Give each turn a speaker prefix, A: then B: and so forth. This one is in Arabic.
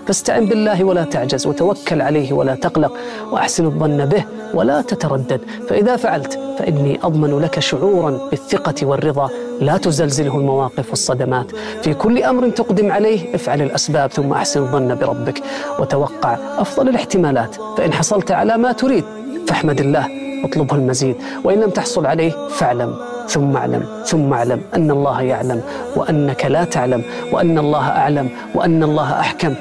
A: فاستعن بالله ولا تعجز، وتوكل عليه ولا تقلق، وأحسن الظن به ولا تتردد. فإذا فعلت فإني أضمن لك شعورا بالثقة والرضا لا تزلزله المواقف والصدمات. في كل أمر تقدم عليه افعل الأسباب، ثم أحسن الظن بربك وتوقع أفضل الاحتمالات. فإن حصلت على ما تريد فاحمد الله واطلبه المزيد، وإن لم تحصل عليه فاعلم ثم اعلم ثم اعلم أن الله يعلم وأنك لا تعلم، وأن الله أعلم وأن الله أحكم.